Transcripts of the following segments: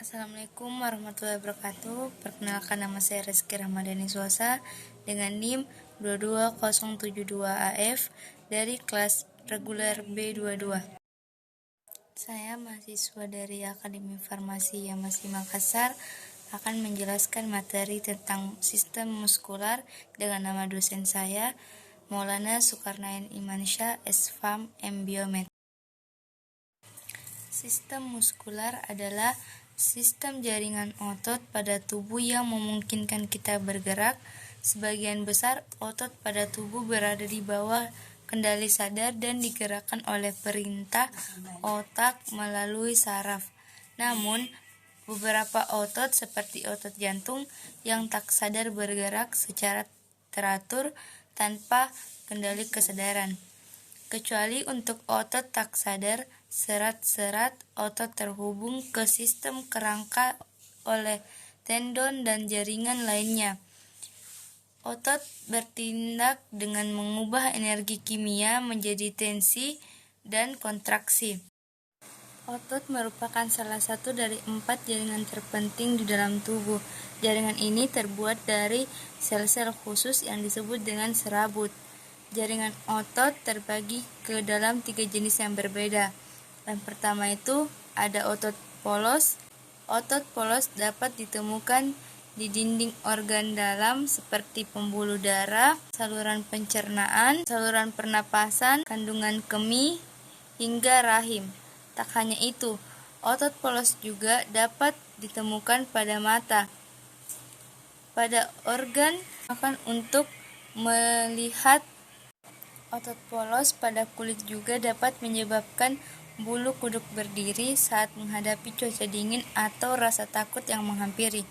Assalamualaikum warahmatullahi wabarakatuh. Perkenalkan, nama saya Rizky Ramadhani Suasa dengan NIM 22072AF dari kelas reguler B22. Saya mahasiswa dari Akademi Farmasi Yamasi Makassar akan menjelaskan materi tentang sistem muskular dengan nama dosen saya Maulana Sukarnain Imansyah, S.Pharm, M. Biomed. Sistem muskular adalah sistem jaringan otot pada tubuh yang memungkinkan kita bergerak. Sebagian besar otot pada tubuh berada di bawah kendali sadar dan digerakkan oleh perintah otak melalui saraf. Namun, beberapa otot seperti otot jantung yang tak sadar bergerak secara teratur tanpa kendali kesadaran. Kecuali untuk otot tak sadar, serat-serat otot terhubung ke sistem kerangka oleh tendon dan jaringan lainnya. Otot bertindak dengan mengubah energi kimia menjadi tensi dan kontraksi. Otot merupakan salah satu dari 4 jaringan terpenting di dalam tubuh. Jaringan ini terbuat dari sel-sel khusus yang disebut dengan serabut. Jaringan otot terbagi ke dalam 3 jenis yang berbeda. Yang pertama itu ada otot polos. Otot polos dapat ditemukan di dinding organ dalam seperti pembuluh darah, saluran pencernaan, saluran pernapasan, kandungan kemih, hingga rahim. Tak hanya itu, otot polos juga dapat ditemukan pada mata, pada organ makan untuk melihat. Otot polos pada kulit juga dapat menyebabkan bulu kuduk berdiri saat menghadapi cuaca dingin atau rasa takut yang menghampiri.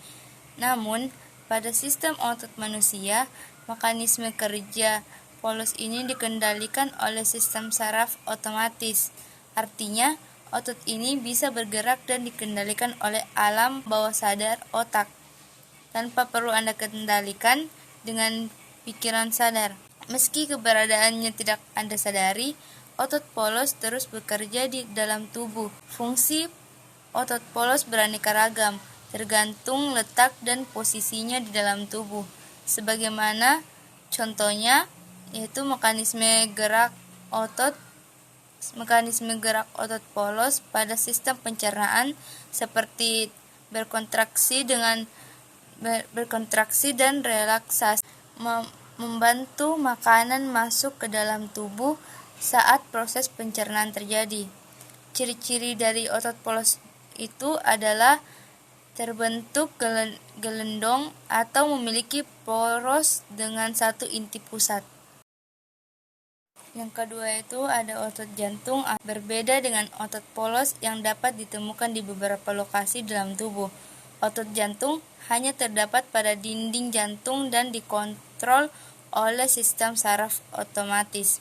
Namun, pada sistem otot manusia, mekanisme kerja polos ini dikendalikan oleh sistem saraf otomatis. Artinya, otot ini bisa bergerak dan dikendalikan oleh alam bawah sadar otak, tanpa perlu Anda kendalikan dengan pikiran sadar. Meski keberadaannya tidak Anda sadari, otot polos terus bekerja di dalam tubuh. Fungsi otot polos beraneka ragam, tergantung letak dan posisinya di dalam tubuh. Sebagaimana contohnya, yaitu mekanisme gerak otot polos pada sistem pencernaan seperti berkontraksi dan relaksasi, membantu makanan masuk ke dalam tubuh saat proses pencernaan terjadi. Ciri-ciri dari otot polos itu adalah terbentuk gelendong atau memiliki poros dengan satu inti pusat. Yang kedua itu ada otot jantung. Berbeda dengan otot polos yang dapat ditemukan di beberapa lokasi dalam tubuh. Otot jantung hanya terdapat pada dinding jantung dan dikontrol oleh sistem saraf otomatis.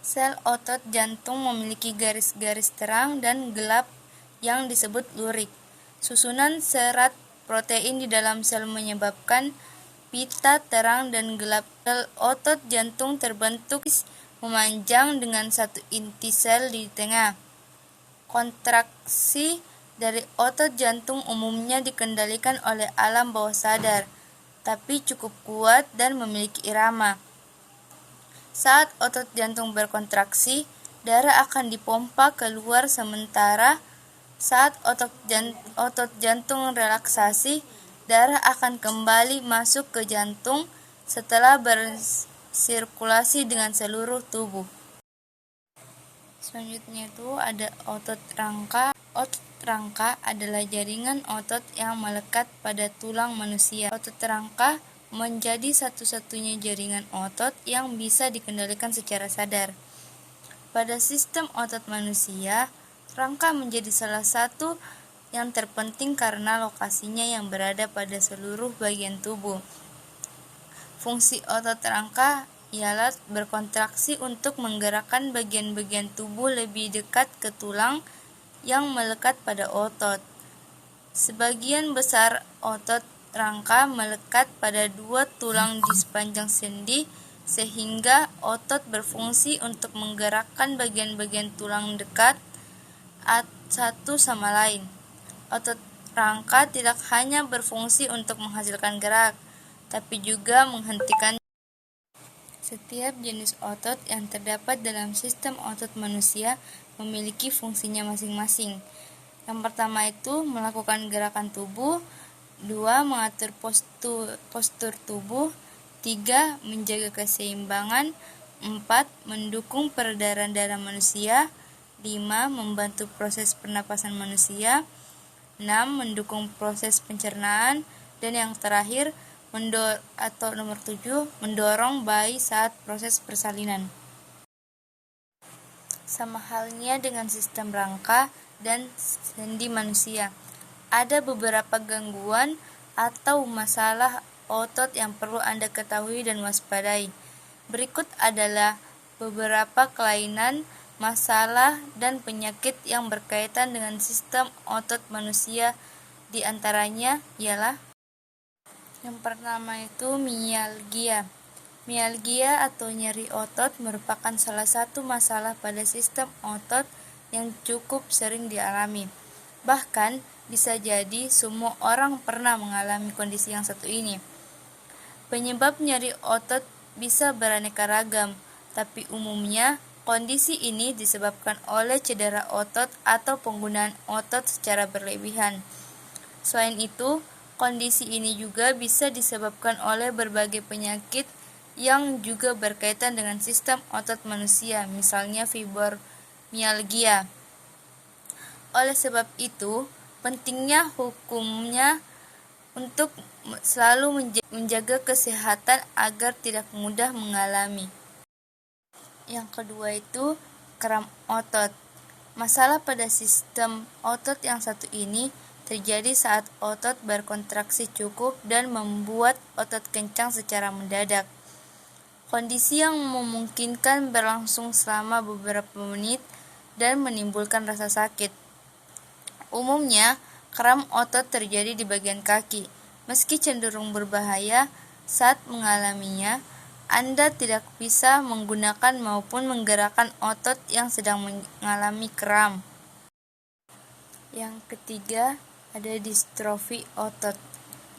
Sel otot jantung memiliki garis-garis terang dan gelap yang disebut lurik. Susunan serat protein di dalam sel menyebabkan pita terang dan gelap. Sel otot jantung terbentuk memanjang dengan satu inti sel di tengah. Kontraksi dari otot jantung umumnya dikendalikan oleh alam bawah sadar, tapi cukup kuat dan memiliki irama. Saat otot jantung berkontraksi, darah akan dipompa keluar, sementara saat otot jantung relaksasi, darah akan kembali masuk ke jantung setelah bersirkulasi dengan seluruh tubuh. Selanjutnya itu ada otot rangka. Otot rangka adalah jaringan otot yang melekat pada tulang manusia. Otot rangka menjadi satu-satunya jaringan otot yang bisa dikendalikan secara sadar. Pada sistem otot manusia, rangka menjadi salah satu yang terpenting karena lokasinya yang berada pada seluruh bagian tubuh. Fungsi otot rangka ialah berkontraksi untuk menggerakkan bagian-bagian tubuh lebih dekat ke tulang yang melekat pada otot. Sebagian besar otot rangka melekat pada 2 tulang di sepanjang sendi, sehingga otot berfungsi untuk menggerakkan bagian-bagian tulang dekat satu sama lain. Otot rangka tidak hanya berfungsi untuk menghasilkan gerak, tapi juga menghentikan. Setiap jenis otot yang terdapat dalam sistem otot manusia memiliki fungsinya masing-masing. Yang pertama itu melakukan gerakan tubuh, 2. Mengatur postur tubuh, 3. Menjaga keseimbangan, 4. Mendukung peredaran darah manusia, 5. Membantu proses pernapasan manusia, 6. Mendukung proses pencernaan, dan yang terakhir nomor 7, mendorong bayi saat proses persalinan. Sama halnya dengan sistem rangka dan sendi manusia, ada beberapa gangguan atau masalah otot yang perlu Anda ketahui dan waspadai. Berikut adalah beberapa kelainan, masalah, dan penyakit yang berkaitan dengan sistem otot manusia. Di antaranya ialah yang pertama itu mialgia. Mialgia atau nyeri otot merupakan salah satu masalah pada sistem otot yang cukup sering dialami. Bahkan bisa jadi semua orang pernah mengalami kondisi yang satu ini. Penyebab nyeri otot bisa beraneka ragam, tapi umumnya kondisi ini disebabkan oleh cedera otot atau penggunaan otot secara berlebihan. Selain itu, kondisi ini juga bisa disebabkan oleh berbagai penyakit yang juga berkaitan dengan sistem otot manusia, misalnya fibromialgia. Oleh sebab itu, pentingnya hukumnya untuk selalu menjaga kesehatan agar tidak mudah mengalami. Yang kedua itu kram otot. Masalah pada sistem otot yang satu ini terjadi saat otot berkontraksi cukup dan membuat otot kencang secara mendadak. Kondisi yang memungkinkan berlangsung selama beberapa menit dan menimbulkan rasa sakit. Umumnya, kram otot terjadi di bagian kaki. Meski cenderung berbahaya saat mengalaminya, Anda tidak bisa menggunakan maupun menggerakkan otot yang sedang mengalami kram. Yang ketiga, ada distrofi otot.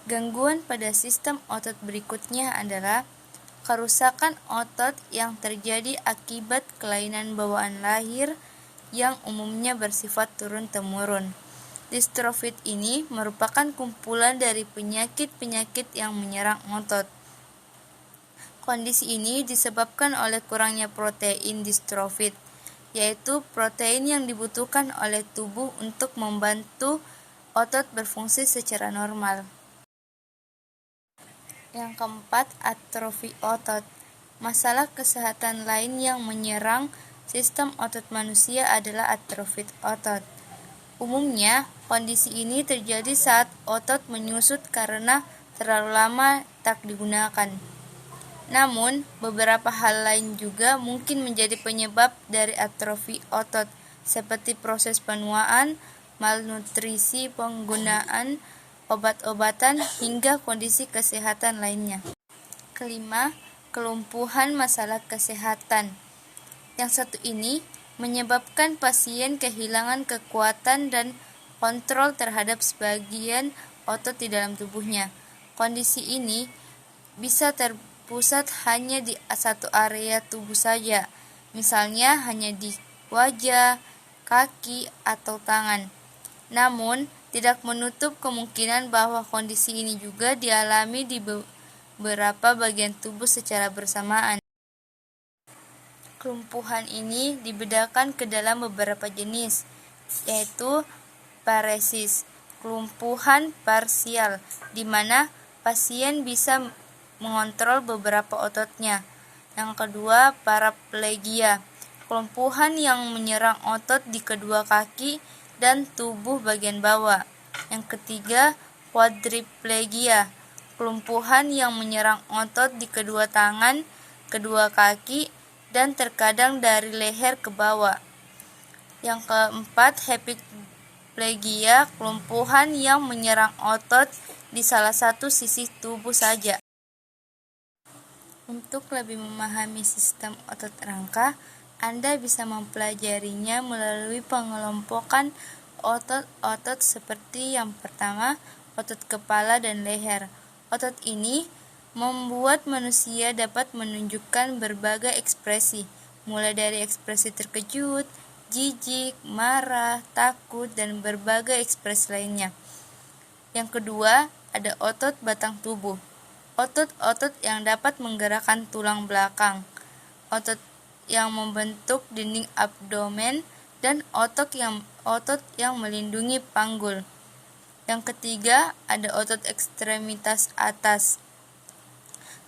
Gangguan pada sistem otot berikutnya adalah kerusakan otot yang terjadi akibat kelainan bawaan lahir yang umumnya bersifat turun-temurun. Distrofit ini merupakan kumpulan dari penyakit-penyakit yang menyerang otot. Kondisi ini disebabkan oleh kurangnya protein distrofit, yaitu protein yang dibutuhkan oleh tubuh untuk membantu otot berfungsi secara normal. Yang keempat, atrofi otot. Masalah kesehatan lain yang menyerang sistem otot manusia adalah atrofi otot. Umumnya, kondisi ini terjadi saat otot menyusut karena terlalu lama tak digunakan. Namun, beberapa hal lain juga mungkin menjadi penyebab dari atrofi otot, seperti proses penuaan, malnutrisi, penggunaan obat-obatan, hingga kondisi kesehatan lainnya. Kelima, kelumpuhan masalah kesehatan. Yang satu ini menyebabkan pasien kehilangan kekuatan dan kontrol terhadap sebagian otot di dalam tubuhnya. Kondisi ini bisa terpusat hanya di satu area tubuh saja, misalnya hanya di wajah, kaki, atau tangan. Namun, tidak menutup kemungkinan bahwa kondisi ini juga dialami di beberapa bagian tubuh secara bersamaan. Kelumpuhan ini dibedakan ke dalam beberapa jenis, yaitu paresis, kelumpuhan parsial, di mana pasien bisa mengontrol beberapa ototnya. Yang kedua, paraplegia, kelumpuhan yang menyerang otot di kedua kaki dan tubuh bagian bawah. Yang ketiga, quadriplegia, kelumpuhan yang menyerang otot di kedua tangan, kedua kaki, dan terkadang dari leher ke bawah. Yang keempat, hemiplegia, kelumpuhan yang menyerang otot di salah satu sisi tubuh saja. Untuk lebih memahami sistem otot rangka, Anda bisa mempelajarinya melalui pengelompokan otot-otot seperti yang pertama, otot kepala dan leher. Otot ini membuat manusia dapat menunjukkan berbagai ekspresi, mulai dari ekspresi terkejut, jijik, marah, takut, dan berbagai ekspresi lainnya. Yang kedua, ada otot batang tubuh. Otot-otot yang dapat menggerakkan tulang belakang, otot yang membentuk dinding abdomen, dan otot yang melindungi panggul. Yang ketiga, ada otot ekstremitas atas,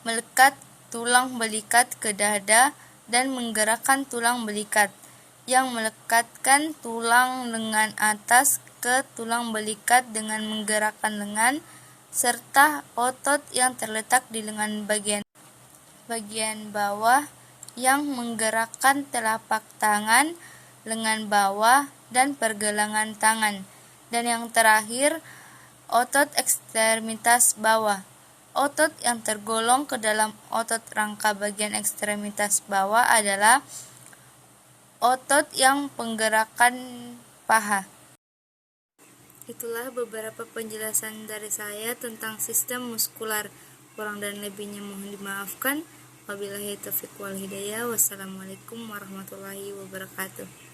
melekat tulang belikat ke dada dan menggerakkan tulang belikat, yang melekatkan tulang lengan atas ke tulang belikat dengan menggerakkan lengan, serta otot yang terletak di lengan bagian bawah yang menggerakkan telapak tangan, lengan bawah, dan pergelangan tangan. Dan yang terakhir, otot ekstremitas bawah. Otot yang tergolong ke dalam otot rangka bagian ekstremitas bawah adalah otot yang penggerakan paha. Itulah beberapa penjelasan dari saya tentang sistem muskular. Kurang dan lebihnya mohon dimaafkan. Wabillahi taufiq wal hidayah. Wassalamualaikum warahmatullahi wabarakatuh.